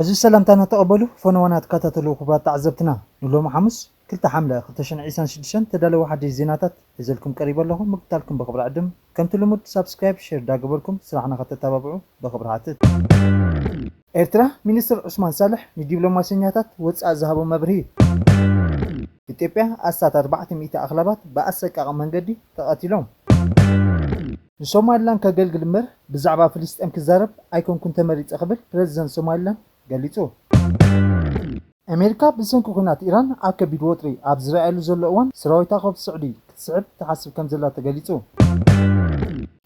حزب السلام تانا تقبلوا فنوانات كاتتلو خبرات تعزبتنا نلوم حمس كلتا حملة خلتشن عيسان شدشن تدالو واحد زيناتات إذلكم قريبا لهم مقتالكم بخبر عدم كم تلمود سابسكرايب شير داقبلكم سرحنا خط تتابعوا بخبر عاتت إرترا مينستر عثمان صالح ندبلوماسينياتات وصع ذهبوا مبرهي ኢትዮጵያ አሳት 400 አኽላባት በአሰቃቂ መንገዲ ተቃቲሎም ሶማሊላንድ ከገልግል ምር ብዛዕባ ፍልስጤም ክዛረብ ኣይኮንኩን ተመሪጽ ኽብል ፕሬዝዳንት ሶማሊላንድ ገሊጹ አሜሪካ ብሰንኩ ኩናት ኢራን ኣብ ከቢድ ወጥሪ ኣብ ዝረኣየሉ ዘሎ እዋን ሰራዊታ ካብ ስዑዲ ክትስዕብ ተሓስብ ከም ዘላ ተገሊጹ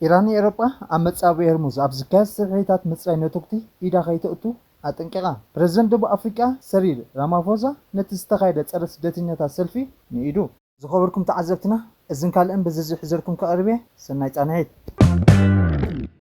ኢራን ኤሮጳ ኣብ መጻብ ሄርሙዝ ኣብ ዝካየድ ስርሒታት መጽራይ ነቶክቲ ኢዳ ከይተእቱ አጥንቀቃ ፕሬዝዳንት ደቡብ አፍሪካ ሰሪል ራማፎዛ ነትስተኻይደ ጸረ ስደተኛታት ሰልፊ ንኢዱ ዝኸበርኩም ተዓዘብትና እዝን ካልእን በዝዝሕ ዘርኩም ከቀርቤ ሰናይ ጻንዒት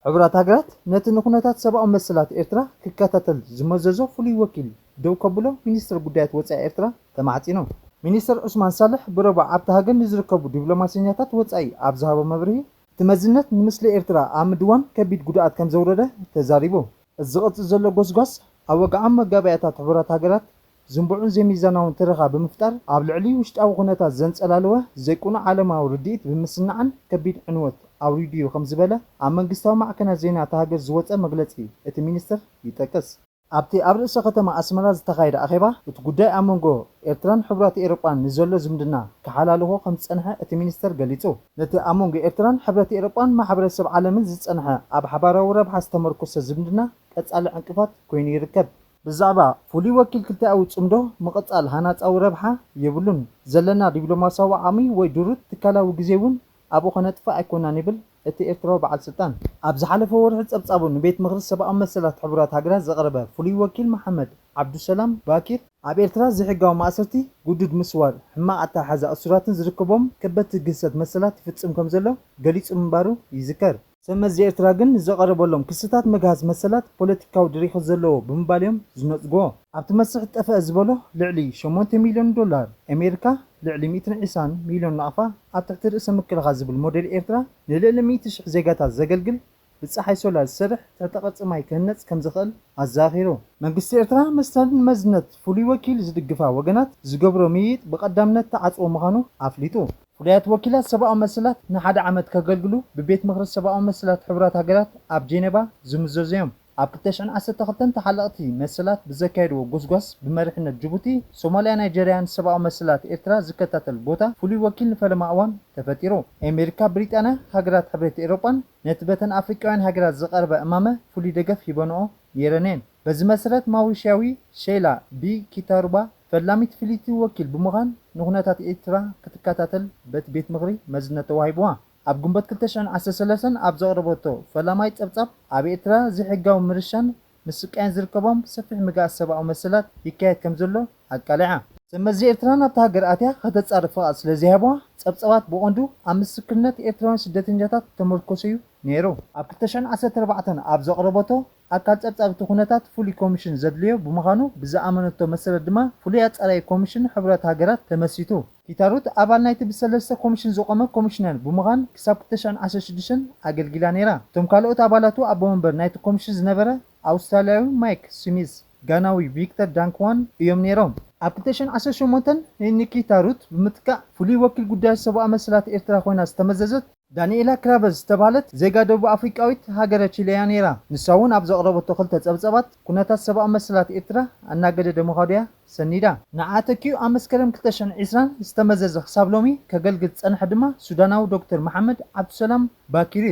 ሕብራት ሃገራት ነቲ ንኹነታት ሰብኣዊ መሰላት ኤርትራ ክከታተል ዝመዘዞ ፍሉይ ወኪል ደው ከብሎ ሚኒስትር ጉዳያት ወጻኢ ኤርትራ ተማዕጺኑ ሚኒስትር ዑስማን ሳልሕ ብረቡዕ ኣብቲ ሃገር ንዝርከቡ ዲፕሎማስያኛታት ወጻኢ ኣብ ዝሃቦ መብርሂ ትመዝነት ንምስሊ ኤርትራ ኣብ ምድዋን ከቢድ ጉድኣት ከም ዘውረደ ተዛሪቡ الزغط زلو غوسغوس اوغام مغابياتات حبرات هاغرات زنبعون زميزاناون ترخا بمفتار ابلعلي وشطاو خنتا زنصلالوه زيقون عالماو رديت بمسنعن كبيد عنوت او ريديو خمزبله ام منغستاو معكنا زينا تهاجر زوصه مغلصي ات مينستر يتكس ابتي ابرس ختما اسمرا زتخايد اخيبا بتغداي امونغو ኤርትራን ሕብራት ኤሮጳን ንዘሎ ዝምድና ከሓላልሆ ከም ዝጸንሐ እቲ ሚኒስተር ገሊጹ ነቲ ኣሞንጎ ኤርትራን ሕብራት ኤሮጳን ማሕበረሰብ ዓለምን ዝጸንሐ ኣብ ሓባራዊ ረብሓ ዝተመርኮሰ ዝምድና ቀጻሊ ዕንቅፋት ኮይኑ ይርከብ ብዛዕባ ፍሉይ ወኪል ክልተኣዊ ጽምዶ መቐጻል ሃናጻዊ ረብሓ የብሉን ዘለና ዲፕሎማሲያዊ ዓሚ ወይ ድሩት ትካላዊ ግዜ እውን ኣብኡ ከነጥፋ ኣይኮናን ይብል እቲ ኤርትራዊ በዓል ስልጣን ኣብ ዝሓለፈ ወርሒ ጸብጻቡ ንቤት ምክሪ ሰብኣዊ መሰላት ሕብራት ሃገራት ዘቕረበ ፍሉይ ወኪል መሐመድ ዓብዱሰላም ባኪር ኣብ ኤርትራ ዝሕጋዊ ማእሰርቲ ጉዱድ ምስዋር ሕማቕ ኣተሓሓዛ እሱራትን ዝርከቦም ከበድቲ ግሰት መሰላት ይፍጽም ከም ዘሎ ገሊጹ ምንባሩ ይዝከር ሰመዚ ኤርትራ ግን ዘቐረበሎም ክስታት መግሃዝ መሰላት ፖለቲካዊ ድሪኹ ዘለዎ ብምባልዮም ዝነጽግዎ ኣብቲ መስርሕ ጠፍአ ዝበሎ ልዕሊ 8 ሚልዮን ዶላር ኣሜሪካ ልዕሊ 120 ሚልዮን ናቕፋ ኣብ ትሕቲ ርእሰ ምክልኻል ዝብል ሞዴል ኤርትራ ንልዕሊ 100,000 ዜጋታት ዘገልግል ብፀሓይ ሶላር ዝሰርሕ ተጠቐጽ ማይ ክህነጽ ከም ዝኽእል ኣዛኺሩ መንግስቲ ኤርትራ መስተርን መዝነት ፍሉይ ወኪል ዝድግፋ ወገናት ዝገብሮ ምይይጥ ብቐዳምነት ተዓጽዎ ምዃኑ ኣፍሊጡ ፍሉያት ወኪላት ሰብኣዊ መሰላት ንሓደ ዓመት ከገልግሉ ብቤት ምክሪ ሰብኣዊ መሰላት ሕብራት ሃገራት ኣብ ጄኔቫ ዝምዘዙ እዮም ኣብ 2012 ተሓለቕቲ መሰላት ብዘካየድዎ ጎስጓስ ብመሪሕነት ጅቡቲ ሶማልያ ናይጀርያን ሰብኣዊ መሰላት ኤርትራ ዝከታተል ቦታ ፍሉይ ወኪል ንፈለማ እዋን ተፈጢሩ ኣሜሪካ ብሪጣንያ ሃገራት ሕብረት ኤሮጳን ነቲ በተን ኣፍሪቃውያን ሃገራት ዝቐርበ እማመ ፍሉይ ደገፍ ሂበንኦ ነይረንን በዚ መሰረት ማውሪሽያዊ ሼላ ቢ ኪታሩባ ፈላሚት ፍሊቲ ወኪል ብምዃን ንኹነታት ኤርትራ ክትከታተል በቲ ቤት ምክሪ መዝነት ተዋሂብዋ ኣብ ግንቦት 2013 ኣብ ዘቕረበቶ ፈላማይ ጸብጻብ ኣብ ኤርትራ ዝሕጋዊ ምርሻን ምስቃይን ዝርከቦም ሰፊሕ ምግኣስ ሰብኣዊ መሰላት ይካየድ ከም ዘሎ ኣቃሊዓ ሰመዚ ኤርትራ ናብቲ ሃገር ኣትያ ከተጻርፍ ፍቓድ ስለዘይሃብዋ ጸብጻባት ብቐንዱ ኣብ ምስክርነት ኤርትራውያን ስደተኛታት ተመርኮሱ እዩ ነይሩ ኣብ 2014 ኣብ ዘቕረበቶ ኣካል ጸብጻብቲ ኩነታት ፍሉይ ኮሚሽን ዘድልዮ ብምዃኑ ብዝኣመነቶ መሰረት ድማ ፍሉይ ኣጻራይ ኮሚሽን ሕብራት ሃገራት ተመሲቱ ኪታሩት ኣባል ናይቲ ብሰለስተ ኮሚሽን ዝቆመ ኮሚሽነር ብምዃን ክሳብ 2016 ኣገልጊላ ነይራ እቶም ካልኦት ኣባላቱ ኣቦ ወንበር ናይቲ ኮሚሽን ዝነበረ ኣውስትራልያዊ ማይክ ስሚዝ ጋናዊ ቪክተር ዳንክዋን እዮም ነይሮም ኣብ 2018 ንኪታሩት ብምትካእ ፍሉይ ወኪል ጉዳያት ሰብኣዊ መሰላት ኤርትራ ኮይና ዝተመዘዘት ዳንኤላ ክራቨዝ ዝተባሃለት ዜጋ ደቡብ አፍሪቃዊት ሃገረ ቺሊያ ነይራ ንሳ እውን ኣብ ዘቕረበቶ ክልተ ጸብጻባት ኩነታት ሰብኣዊ መሰላት ኤርትራ ኣናገደደ ምዃኑ ሰኒዳ ንዓተኪዩ ኣብ መስከረም 2020 ዝተመዘዘ ክሳብ ሎሚ ከገልግል ጸንሐ ድማ ሱዳናዊ ዶክተር መሐመድ ዓብዱሰላም ባኪር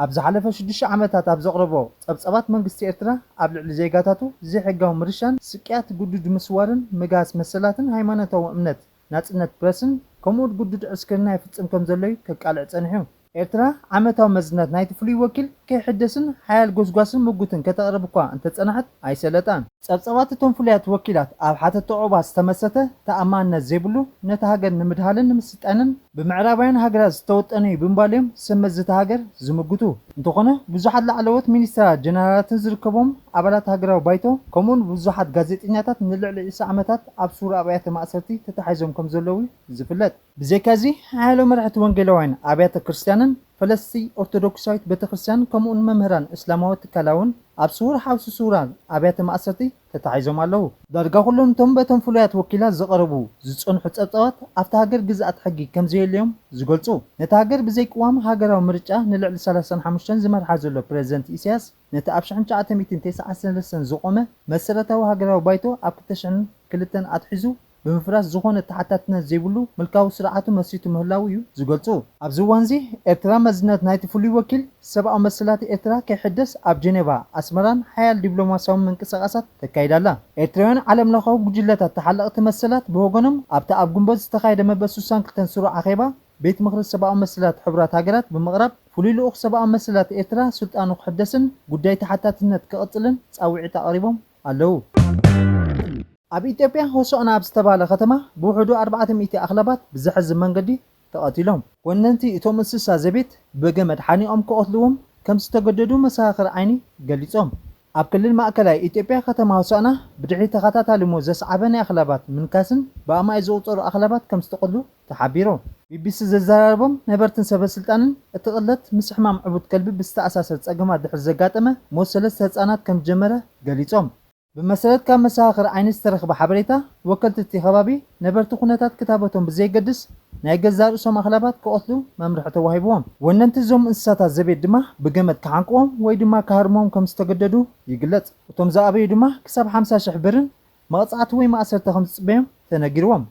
ኣብ ዝሓለፈ 6 ዓመታት ኣብ ዘቕረቦ ጸብጻባት መንግስቲ ኤርትራ ኣብ ልዕሊ ዜጋታቱ ዘይሕጋዊ ምርሻን ስቅያት ጉዱድ ምስዋርን ምግሃዝ መሰላትን ሃይማኖታዊ እምነት ናጽነት ፕረስን ከምኡውን ጉዱድ ዕስክርና ይፍጽም ከም ዘሎ ከቃልዕ ጸኒሑ ኤርትራ ዓመታዊ መዝነት ናይቲ ፍሉይ ወኪል ከይሕደስን ሓያል ጎስጓስን ምጉትን ከተቕርብ እኳ እንተጸናሐት ኣይሰለጣን ጸብጻባት እቶም ፍሉያት ወኪላት ኣብ ሓተቶ ዖባ ዝተመሰተ ተኣማንነት ዘይብሉ ነቲ ሃገር ንምድሃልን ንምስልጣንን ብምዕራባውያን ሃገራት ዝተወጠነ እዩ ብምባልዮም ሰመዚ እቲ ሃገር ዝምግቱ እንተኾነ ብዙሓት ላዕለዎት ሚኒስትራት ጀነራላትን ዝርከቦም ኣባላት ሃገራዊ ባይቶ ከምኡውን ብዙሓት ጋዜጠኛታት ንልዕሊ 20 ዓመታት ኣብ ሱር ኣብያተ ማእሰርቲ ተታሒዞም ከም ዘለዉ ዝፍለጥ ብዘይካዚ ሓያሎ መራሕቲ ወንጌላውያን ኣብያተ ክርስቲያንን ፈለስቲ ኦርቶዶክሳዊት ቤተክርስቲያን ከምኡን መምህራን እስላማዊ ትካላውን ኣብ ስውር ሓውሲ ሱራን ኣብያተ ማእሰርቲ ተታሒዞም ኣለዉ ዳርጋ ኩሎም እቶም በቶም ፍሉያት ወኪላት ዝቐረቡ ዝጸንሑ ጸብጻባት ኣብታ ሃገር ግዝኣት ሕጊ ከም ዘየልዮም ዝገልጹ ነታ ሃገር ብዘይቅዋም ሃገራዊ ምርጫ ንልዕሊ 35 ዝመርሓ ዘሎ ፕሬዚደንት ኢሳያስ ነቲ ኣብ 1993 ዝቆመ መሰረታዊ ሃገራዊ ባይቶ ኣብ 2002 ኣትሒዙ ብምፍራስ ዝኾነ ተሓታትነት ዘይብሉ ምልካዊ ስርዓቱ መሲቱ ምህላው እዩ ዝገልጹ ኣብዚ እዋን እዚ ኤርትራ መዝነት ናይቲ ፍሉይ ወኪል ሰብኣዊ መሰላት ኤርትራ ከይሕደስ ኣብ ጀኔቫ ኣስመራን ሓያል ዲፕሎማስያዊ ምንቅስቓሳት ተካይዳላ ኤርትራውያን ዓለም ለኻዊ ጉጅለታት ተሓለቕቲ መሰላት ብወገኖም ኣብቲ ኣብ ግንቦት ዝተኻየደ መበል 62 ስሩዕ ኣኼባ ቤት ምክሪ ሰብኣዊ መሰላት ሕብራት ሃገራት ብምቕራብ ፍሉይ ልኡኽ ሰብኣዊ መሰላት ኤርትራ ስልጣኑ ክሕደስን ጉዳይ ተሓታትነት ክቕጽልን ጻውዒት ኣቕሪቦም ኣለዉ ኣብ ኢትዮጵያ ሆሳዕና ኣብ ዝተባለ ከተማ ብውሕዱ 400 ኣኽላባት ብዝሕዝን መንገዲ ተቐቲሎም ወነንቲ እቶም እንስሳ ዘቤት በገመድ ሓኒቖም ክቐትልዎም ከም ዝተገደዱ መሰኻኽር ዓይኒ ገሊጾም ኣብ ክልል ማእከላይ ኢትዮጵያ ከተማ ሆሳዕና ብድሕሪ ተኸታታሊ ሞት ዘስዓበ ናይ ኣኽላባት ምንካስን ብኣማይ ዝቑፀሩ ኣኽላባት ከም ዝተቐሉ ተሓቢሩ ቢቢሲ ዘዘራረቦም ነበርትን ሰበስልጣንን እቲ ቅለት ምስ ሕማም ዕቡት ከልቢ ብዝተኣሳሰር ፀገማት ድሕሪ ዘጋጠመ ሞት 3 ህፃናት ከም ጀመረ ገሊጾም بمسألة كان مساخر عين استرخب حبريتا وكلت التخابي نبرت خناتات كتابتهم بزي قدس نايجزار اسم اخلابات كأصلو ممرحة وهيبوهم وننتزم انساتا زبيد دما بقيمة كعنقوهم ويدما كهرموهم كم استقددو يقلت وتم زابي دما كسب 5 شحبرن ما قطعت وي ما أسرت 5 بيهم تنقروهم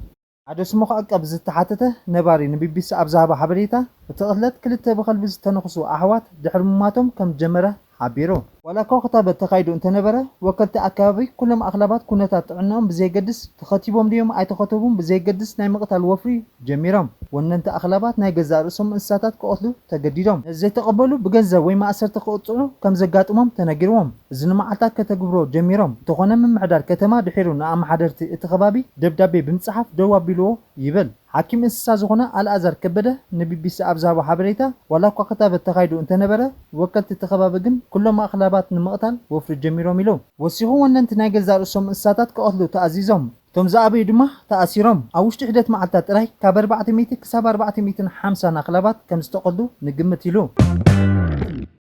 عدو سموخ أكاب زتحاتته نباري نبيبيس أبزهاب حبريتا وتغلت كلتا بقلب زتنخصو أحوات دحر مماتهم كم جمرة حبيرو ولا كوخطابة تخايدو انت نبرة وكلت أكابي كلهم أغلبات كونتات عنهم بزي قدس تخطيبهم ديهم أي تخطيبهم بزي قدس ناي مقطع الوفري جميرهم وان انت أغلبات ناي قزار اسم انساتات كأطلو تقديدهم ازاي تقبلوا بقنزة ويما أسر تقوطعو كم زقات تنقروهم زن معتات كتقبرو جميرهم تخونا من معدار كتما دحيرو نعم حدرتي اتخبابي دبدابي بمتصحف دواب بيلو يبل حاكم انسسا زغنا الازر كبده نبيبيس ابزابو حبريتا ولا كتابه تخايدو انت نبره وكلت تخبابغن كلهم اخلابات نمقتل وفر جميرو ميلو وسيخو وننت ناي گزار اسم انساتات كأطلو تأزيزهم توم زابي دما تأثيرهم اوشت حدت معتات راي كاب 400 كساب 450 اخلابات كم استقلو نقمتيلو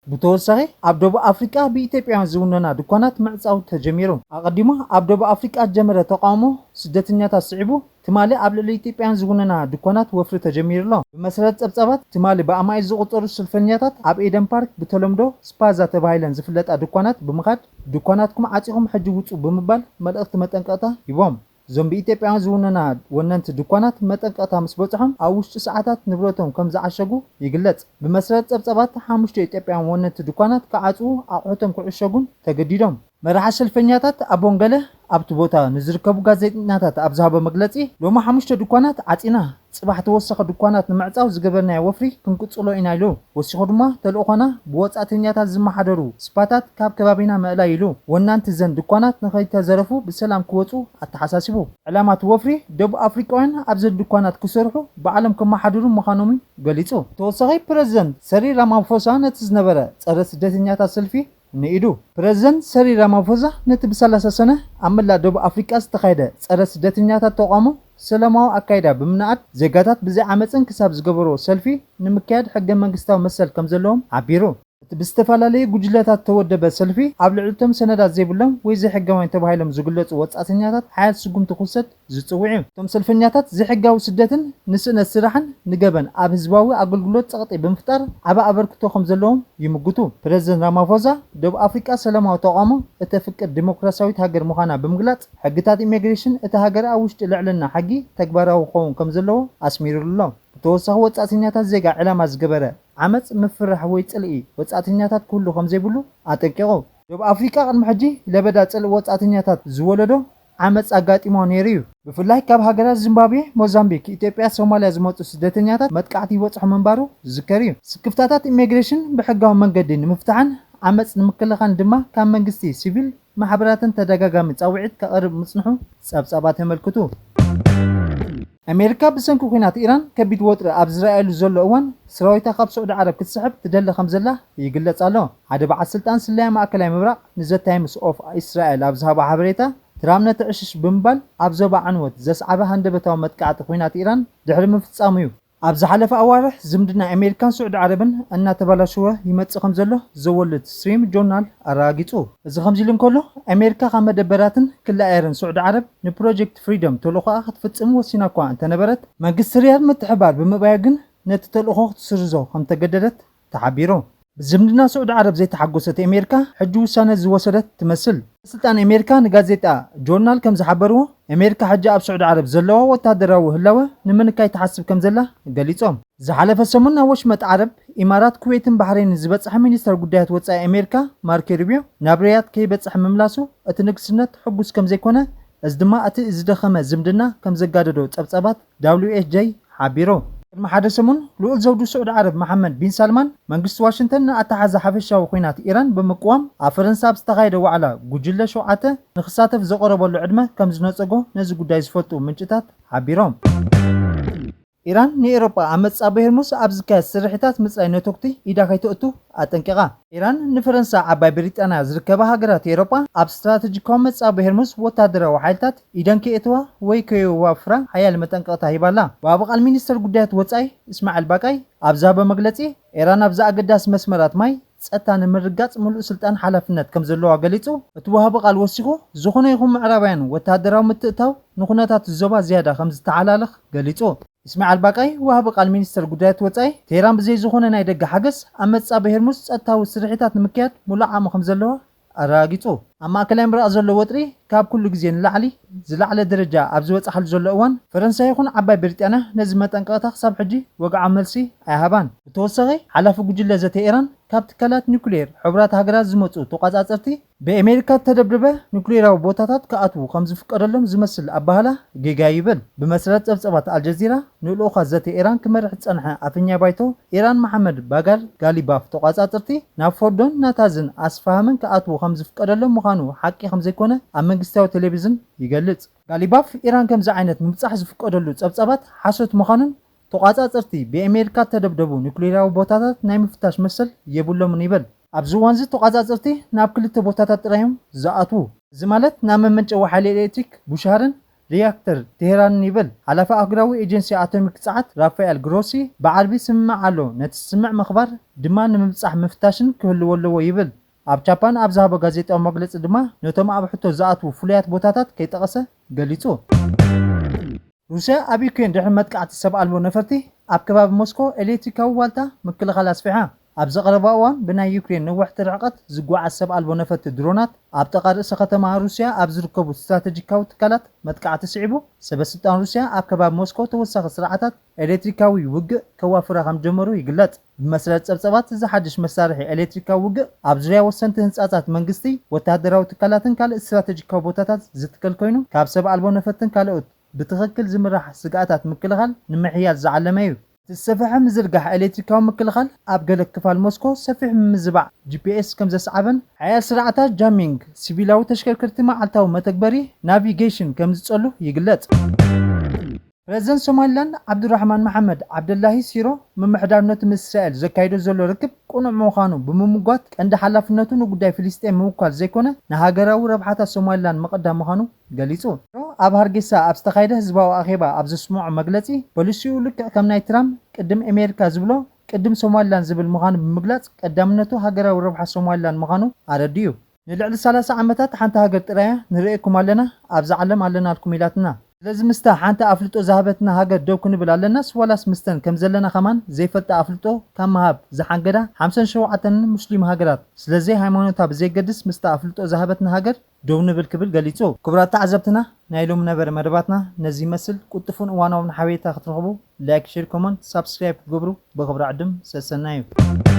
بتوسعي عبدو أفريقيا بإثيوبيا زوننا دكانات معصاو تجميرو أقدمه عبدو أفريقيا جمرة تقامو سدتنيا تصعبو تمالي قبل الإثيوبيا زوننا دكانات وفر تجمير له بمسألة صبصبات تمالي بأماي زغطرو السلفنياتات عب إيدن بارك بتلمدو سبازا تبايلن زفلت دكانات بمخاد دكاناتكم عاطيهم حج وصو بمبال ملأخت متنقطه يبوم زوم بإثيوبيا زوننا وننت دكانات متنقطه مسبوطهم أوش ساعات نبرتهم كم زعشقو يقلت بمسألة صبصبات حامشت إثيوبيا وننت دكانات كعاطو أقعتهم كعشقون تجديدهم مرح السلفنياتات أبونغله أبتبوتا نزركبو غازيتناتات أبزهابو مغلصي لوما حمشت دكانات عطينا صباح توسخ دكانات نمعصاو زغبرنا وفري كنقصلو إنايلو وسخو دما تلوخنا بوصاتنياتات زمحدرو سباتات كاب كبابينا ملايلو ونانت زن دكانات نخيتزرفو بسلام كوصو اتحساسبو علامات وفري دب افريقيان ابز دكانات كسرحو بعالم كما حدرو مخانومي غليصو توسخي بريزيدنت سري رامافوسا نتزنبره صره سدتنياتات سلفي نيدو بريزيدنت سري رامافوسا نتب 30 سنه عملا دب افريقيا استخايده صره سدتنياتات تقامو سلاماو أكايدا بمنعت زيغاتات بزي عمتن كساب زغبرو سلفي نمكياد حق منغستاو مسل كم زلوم عبيرو باستفالالي ጉጅለታት ተወደበ ሰልፊ ኣብ ልዕልቶም ሰነዳት ዘይብሎም ወይ ዘይሕጋዊ ተባሂሎም ዝግለጹ ወጻእተኛታት ሓያል ስጉምቲ ክውሰድ ዝጽውዑ እቶም ሰልፈኛታት ዘይሕጋዊ ስደትን ንስነት ስራሕን ንገበን ኣብ ህዝባዊ ኣገልግሎት ጸቕጢ ብምፍጣር ዓባ ኣበርክቶ ከም ዘለዎም ይምግቱ ፕሬዝደንት ራማፎዛ ደቡብ ኣፍሪቃ ሰላማዊ ተቃውሞ እተፍቅድ ዲሞክራሲያዊት ሃገር ምዃና ብምግላጽ ሕግታት ኢሚግሬሽን እታ ሃገር ኣብ ውሽጢ ልዕልና ሓጊ ተግባራዊ ክኸውን ከም ዘለዎ ኣስሚሩሎ توسخ وصاتنياتات زيغا علامة زغبره عمص مفرح وي صلئي وصاتنياتات كله كم زيبلو اطقيقو دب افريقيا قد محجي لبدا صل وصاتنياتات زولدو عمص اغاطيمو نيريو بفلاي كاب هاغرات زيمبابوي موزامبيك اثيوبيا سوماليا زموت سدتنياتات متقعتي وصح منبارو زكريو سكفتاتات إيميغريشن بحقاو منقدين مفتحن عمص نمكلخان دما كان منغستي سيفيل محبراتن تدغاغامي صاوعت كقرب مصنحو صبصبات تملكتو أمريكا بسنكو خينات إيران كبيد وطر أب إسرائيل زلو أوان سراويتا خاب سعود عرب كتسحب تدل خمزله يقلت على عدا بعد سلطان سلايا مع كلام مبرق نزل تايمس أوف إسرائيل أب زهابا حبريتا ترامنا تعشش بمبال أب زوبا عنوت زس عبا هندبتا ومتكعت خينات إيران دحر مفتساميو ኣብ ዝሓለፈ ኣዋርሕ ዝምድና ኣሜሪካን ስዑድ ዓረብን እናተበላሸወ ይመጽእ ከም ዘሎ ዘወልድ ስትሪም ጆርናል ኣረጋጊጹ። እዚ ከምዚ ኢሉ እንከሎ ኣሜሪካ ካብ መደበራትን ክለኣየርን ስዑድ ዓረብ ንፕሮጀክት ፍሪደም ተልእኾኣ ክትፍጽም ወሲና እኳ እንተነበረት መንግስቲ ሪያድ ምትሕባር ብምብያግ ግን ነቲ ተልእኾ ክትስርዞ ከም ተገደደት ተሓቢሩ። ብዝምድና ስዑድ ዓረብ ዘይተሓጎሰት ኣሜሪካ ሕጂ ውሳነ ዝወሰደት ትመስል። ስልጣን ኣሜሪካ ንጋዜጣ ጆርናል ከም ዝሓበርዎ ኣሜሪካ ሕጂ ኣብ ስዑድ ዓረብ ዘለዋ ወታደራዊ ህላወ ንምንካይ ትሓስብ ከም ዘላ ገሊጾም። ዝሓለፈ ሰሙን ናብ ወሽመጥ ዓረብ ኢማራት ኩዌትን ባህሬንን ዝበፅሐ ሚኒስተር ጉዳያት ወፃኢ ኣሜሪካ ማርኮ ሩቢዮ ናብ ሪያድ ከይበፅሕ ምምላሱ እቲ ንግስነት ሕጉስ ከም ዘይኮነ እዚ ድማ እቲ ዝደኸመ ዝምድና ከም ዘጋደዶ ጸብጸባት WSJ ሓቢሩ። ቅድሚ ሓደ ሰሙን ልዑል ዘውዱ ስዑድ ዓረብ መሐመድ ቢን ሳልማን መንግስቲ ዋሽንግተን ንኣተሓዛ ሓፈሻዊ ኩናት ኢራን ብምቅዋም ኣብ ፈረንሳይ ዝተኻየደ ዋዕላ ጉጅለ 7 ንክሳተፍ ዘቀረበሉ ዕድመ ከም ዝነፀጎ ነዚ ጉዳይ ዝፈልጡ ምንጭታት ሓቢሮም። ኢራን ንኤውሮጳ ኣብ መጻበ ሄርሙስ ኣብ ዝካየድ ስርሒታት ምጽራይ ነቶክቲ ኢዳ ከይትእቱ ኣጠንቂቓ። ኢራን ንፈረንሳይ ዓባይ ብሪጣንያ ዝርከባ ሃገራት ኤውሮጳ ኣብ ስትራቴጂካዊ መጻበ ሄርሙስ ወታደራዊ ሓይልታት ኢደን ከየእትዋ ወይ ከየዋፍራ ሓያል መጠንቀቕታ ሂባላ። ዋብቓል ሚኒስተር ጉዳያት ወጻኢ እስማዒል ባቃይ ኣብ ዝሃበ መግለጺ ኢራን ኣብ ኣገዳሲ መስመራት ማይ ጸጥታ ንምርጋጽ ሙሉእ ስልጣን ሓላፍነት ከም ዘለዋ ገሊጹ እቲ ወሃቢ ቃል ወሲኹ ዝኾነ ይኹን ምዕራባውያን ወታደራዊ ምትእታው ንኹነታት ዞባ ዝያዳ ከም ዝተሓላለኽ ገሊጹ። እስማዒል ባቃይ ወሃቢ ቃል ሚኒስተር ጉዳያት ወጻኢ ቴህራን ብዘይ ዝኾነ ናይ ደገ ሓገዝ ኣብ መጻበ ሄርሙስ ጸጥታዊ ስርሒታት ንምክያድ ሙሉእ ዓቕሚ ከም ዘለዋ ኣረጋጊጹ። ኣብ ማእከላይ ምብራቕ ዘሎ ወጥሪ ካብ ኩሉ ግዜ ንላዕሊ ዝላዕለ ደረጃ ኣብ ዝበፅሓሉ ዘሎ እዋን ፈረንሳይ ይኹን ዓባይ ብሪጣንያ ነዚ መጠንቀቕታ ክሳብ ሕጂ ወግዓዊ መልሲ ኣይሃባን። ብተወሳኺ ሓላፊ ጉጅለ ዘተ ኢራን ካብ ትካላት ኒውክሌር ሕቡራት ሃገራት ዝመፁ ተቆጻጸርቲ ብኣሜሪካ ተደብደበ ኒውክሌራዊ ቦታታት ክኣትዉ ከም ዝፍቀደሎም ዝመስል ኣባህላ ጌጋ ይብል። ብመሰረት ጸብጸባት ኣልጀዚራ ንልኡኻት ዘተ ኢራን ክመርሕ ዝጸንሐ ኣፍኛ ባይቶ ኢራን መሐመድ ባጋር ጋሊባፍ ተቆጻጸርቲ ናብ ፎርዶን ናታዝን ኣስፋሃምን ክኣትዉ ከም ዝፍቀደሎም ምዃኑ ሓቂ ከም ዘይኮነ ኣብ መንግስታዊ ቴሌቪዥን ይገልጽ። ጋሊባፍ ኢራን ከምዚ ዓይነት ምብጻሕ ዝፍቀደሉ ጸብጸባት ሓሶት ምዃኑን ተቆጻጸርቲ ብኣሜሪካ ተደብደቡ ኒውክሌራዊ ቦታታት ናይ ምፍታሽ መሰል የብሎምን ይብል። ኣብዚ እዋን እዚ ተቆጻጸርቲ ናብ 2 ቦታታት ጥራዮም ዝኣትዉ፣ እዚ ማለት ናብ መመንጨዊ ሓይሊ ኤሌክትሪክ ቡሻርን ሪያክተር ቴህራንን ይብል። ሓላፊ ኣህጉራዊ ኤጀንሲ ኣቶሚክ ጸዓት ራፋኤል ግሮሲ ብዓርቢ ስምምዕ ኣሎ፣ ነቲ ስምምዕ ምኽባር ድማ ንምብጻሕ ምፍታሽን ክህልዎ ኣለዎ ይብል። ኣብ ጃፓን ኣብ ዝሃበ ጋዜጣዊ መግለጺ ድማ ነቶም ኣብ ሕቶ ዝኣትዉ ፍሉያት ቦታታት ከይጠቐሰ ገሊጹ። ሩስያ ኣብ ዩክሬን ድሕሪ መጥቃዕቲ ሰብ ኣልቦ ነፈርቲ ኣብ ከባቢ ሞስኮ ኤሌክትሪካዊ ዋልታ ምክልኻል ኣስፊሓ። ኣብ ዘቐረባ እዋን ብናይ ዩክሬን ነዋሕቲ ርሕቀት ዝጓዓዝ ሰብ ኣልቦ ነፈርቲ ድሮናት ኣብ ጥቓ ርእሰ ከተማ ሩስያ ኣብ ዝርከቡ ስትራቴጂካዊ ትካላት መጥቃዕቲ ስዒቡ ሰበስልጣን ሩስያ ኣብ ከባቢ ሞስኮ ተወሳኺ ስርዓታት ኤሌክትሪካዊ ውግእ ከዋፍራ ከም ጀመሩ ይግለጽ። ብመሰረት ጸብጸባት ዝሓድሽ መሳርሒ ኤሌክትሪካዊ ውግእ ኣብ ዙርያ ወሰንቲ ህንጻታት መንግስቲ ወታደራዊ ትካላትን ካልእ ስትራቴጂካዊ ቦታታት ዝትከል ኮይኑ ካብ ሰብ ኣልቦ ነፈርትን ካልኦት ብትኽክል ዝምራሕ ስጋኣታት ምክልኻል ንምሕያል ዝዓለመ እዩ። ዝተሰፍሐ ምዝርጋሕ ኤሌክትሪካዊ ምክልኻል ኣብ ገለ ክፋል ሞስኮ ሰፊሕ ምዝባዕ GPS ከም ዘስዓበን ሓያል ስርዓታት ጃሚንግ ሲቪላዊ ተሽከርከርቲ መዓልታዊ መተግበሪ ናቪጌሽን ከም ዝጸሉ ይግለጽ። ፕሬዝደንት ሶማሊላንድ ዓብዱራሕማን መሐመድ ዓብደላሂ ሲሮ ምምሕዳርነቱ ምስ እስራኤል ዘካይዶ ዘሎ ርክብ ቁኑዕ ምዃኑ ብምምጓት ቀንዲ ሓላፍነቱ ንጉዳይ ፍልስጤም ምውካል ዘይኮነ ንሃገራዊ ረብሓታት ሶማሊላንድ መቐዳም ምዃኑ ገሊጹ። ኣብ ሃርጌሳ ኣብ ዝተኻየደ ህዝባዊ ኣኼባ ኣብ ዘስምዖ መግለጺ ፖሊሲኡ ልክዕ ከም ናይ ትራምፕ ቅድም ኣሜሪካ ዝብሎ ቅድም ሶማሊላንድ ዝብል ምዃኑ ብምግላጽ ቀዳምነቱ ሃገራዊ ረብሓ ሶማሊላንድ ምዃኑ ኣረድዩ። ንልዕሊ 30 ዓመታት ሓንቲ ሃገር ጥራያ ንርእየኩም ኣለና፣ ኣብዛ ዓለም ኣለና ኣልኩም ኢላትና። ስለዚ ምስታ ሓንቲ ኣፍልጦ ዝሃበትና ሃገር ደው ክንብል ኣለናስ ዋላስ ምስተን ከም ዘለና ኸማን ዘይፈልጣ ኣፍልጦ ካብ መሃብ ዝሓንገዳ 57 ሙስሊም ሃገራት ስለዚ ሃይማኖታ ብዘይገድስ ምስታ ኣፍልጦ ዝሃበትና ሃገር ደው ንብል ክብል ገሊጹ። ክቡራት ተዓዘብትና ናይ ሎሚ ነበረ መደባትና ነዚ ይመስል። ቁጥፉን እዋናውን ሓበሬታ ክትረኽቡ ላይክ፣ ሼር፣ ኮመንት፣ ሳብስክራይብ ትገብሩ ብኽብሪ ዕድም ሰሰና እዩ።